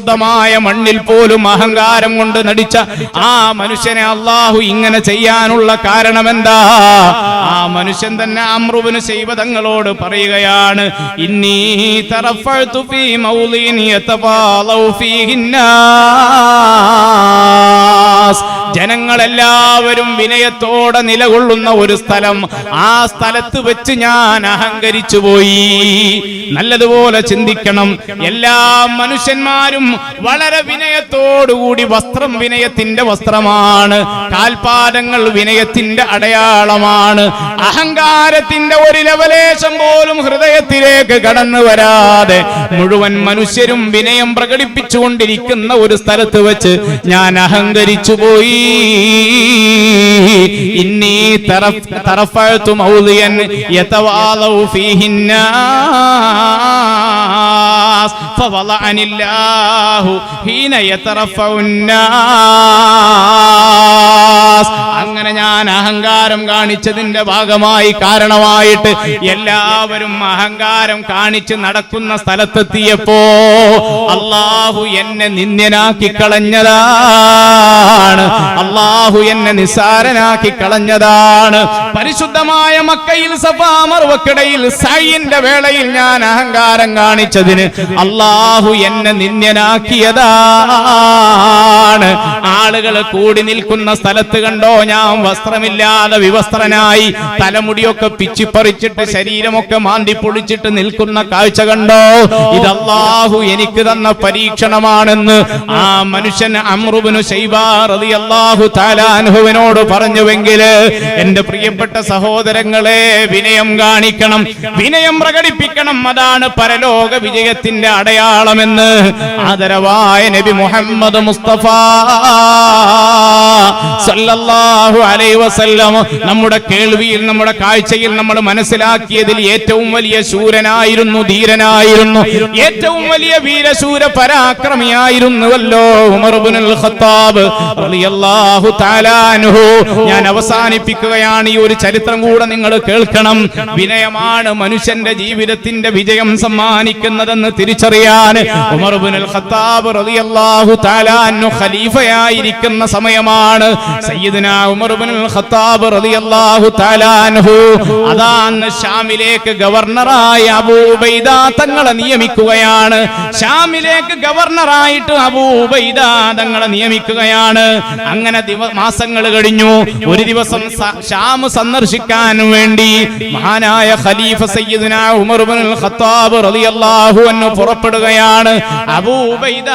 പരിശുദ്ധമായ മണ്ണിൽ പോലും അഹങ്കാരം കൊണ്ട് നടിച്ച ആ മനുഷ്യനെ അല്ലാഹു ഇങ്ങനെ ചെയ്യാനുള്ള കാരണം എന്താ? ആ മനുഷ്യൻ തന്നെ അംറു ഇബ്നു ശൈബ തങ്ങളോട് പറയുകയാണ്, ഇന്നി തറഫഅതു ഫീ മൗളിൻ യതഫാലൗ ഫീഹിന്നാസ്. ജനങ്ങളെല്ലാവരും വിനയത്തോടെ നിലകൊള്ളുന്ന ഒരു സ്ഥലം, ആ സ്ഥലത്ത് വെച്ച് ഞാൻ അഹങ്കരിച്ചു പോയി. നല്ലതുപോലെ ചിന്തിക്കണം. എല്ലാ മനുഷ്യന്മാരും വളരെ വിനയത്തോടുകൂടി, വസ്ത്രം വിനയത്തിന്റെ വസ്ത്രമാണ്, കാൽപാദങ്ങൾ വിനയത്തിന്റെ അടയാളമാണ്. അഹങ്കാരത്തിന്റെ ഒരു ലവലേശം പോലും ഹൃദയത്തിലേക്ക് കടന്നു വരാതെ മുഴുവൻ മനുഷ്യരും വിനയം പ്രകടിപ്പിച്ചുകൊണ്ടിരിക്കുന്ന ഒരു സ്ഥലത്ത് വെച്ച് ഞാൻ അഹങ്കരിച്ചു പോയി. ഇന്നി തറഫഅതു മൗളിയൻ യതവാലൗ ഫീഹിന്നാസ് ഫവളഅനില്ലാഹു ഹീന യതറഫഉന്നാസ്. അങ്ങനെ ഞാൻ അഹങ്കാരം കാണിച്ചതിന്റെ ഭാഗമായി, കാരണമായിട്ട് എല്ലാവരും അഹങ്കാരം കാണിച്ച് നടക്കുന്ന സ്ഥലത്തെത്തിയപ്പോ അല്ലാഹു എന്നെ നിന്ദ്യനാക്കി കളഞ്ഞതാണ്, അല്ലാഹു എന്നെ നിസ്സാരനാക്കി കളഞ്ഞതാണ്. പരിശുദ്ധമായ മക്കയിൽ സഫാ മർവക്കിടയിൽ സഅയിന്റെ വേളയിൽ ഞാൻ അഹങ്കാരം കാണിച്ചതിന് അല്ലാഹു എന്നെ നിന്ദ്യനാക്കിയതാണ്. ആളുകൾ കൂടി നിൽക്കുന്ന സ്ഥലത്ത് കണ്ടോ, ഞാൻ വസ്ത്രമില്ലാതെ വിവസ്ത്രനായി തലമുടിയൊക്കെ പിച്ചിപ്പറിച്ചിട്ട് ശരീരമൊക്കെ മാന്തി പൊളിച്ചിട്ട് നിൽക്കുന്ന കാഴ്ച കണ്ടോ? ഇത് അല്ലാഹു എനിക്ക് തന്ന പരീക്ഷണമാണെന്ന് ആ മനുഷ്യൻ അംറു ഇബ്നു ശൈബ റളിയല്ലാഹു തആല അൻഹുവിനോട് പറഞ്ഞുവെങ്കിൽ, എന്റെ പ്രിയപ്പെട്ട സഹോദരങ്ങളെ, വിനയം കാണിക്കണം, വിനയം പ്രകടിപ്പിക്കണം. അതാണ് പരലോക വിജയത്തിന്റെ അടയാളമെന്ന് ആദരവായ നബി മുഹമ്മദ് മുസ്തഫ സല്ലല്ലാഹു അലൈഹി വസല്ലം നമ്മുടെ കേൾവിയിൽ, നമ്മുടെ കാഴ്ചയിൽ നമ്മൾ മനസ്സിലാക്കിയതിൽ ഏറ്റവും വലിയ ശൂരനായിരുന്നു, ധീരനായിരുന്നു, ഏറ്റവും വലിയ വീരശൂര പരാക്രമിയായിരുന്നുവല്ലോ ഉമർ ഇബ്നുൽ ഖത്താബ് റളിയല്ലാഹു തആല അൻഹു. ഞാൻ അവസാനിപ്പിക്കുകയാണ്. ഈ ഒരു ചരിത്രം കൂടെ നിങ്ങൾ കേൾക്കണം. വിനയമാണ് മനുഷ്യന്റെ ജീവിതത്തിന്റെ വിജയം സമ്മാനിക്കുന്നതെന്ന് തിരിച്ചറിയാൻ ഉമർ ഇബ്നുൽ ഖത്താബ് റളിയല്ലാഹു തആല അൻഹു ഖലീഫയായിരിക്കുന്ന സമയമാണ്. സയ്യിദുനാ ഉമർ ഇബ്നുൽ ഖത്താബ് റളിയല്ലാഹു തആല അൻഹു അതാ അന്ന് ഷാമിലേക്ക് ഗവർണറായി അബൂ ഉബൈദ തങ്ങളെ നിയമിക്കുകയാണ്. ഷാമിലേക്ക് ഗവർണറായിട്ട് അബൂ ഉബൈദ തങ്ങളെ നിയമിക്കുകയാണ്. അങ്ങനെ മാസങ്ങൾ കഴിഞ്ഞു. ഒരു ദിവസം ഷാം സന്ദർശിക്കാൻ വേണ്ടി മഹാനായ ഖലീഫ സയ്യിദുനാ ഉമർ ഇബ്നുൽ ഖത്താബ് റളിയല്ലാഹു അൻഹു പുറപ്പെടുകയാണ്. അബൂ ഉബൈദ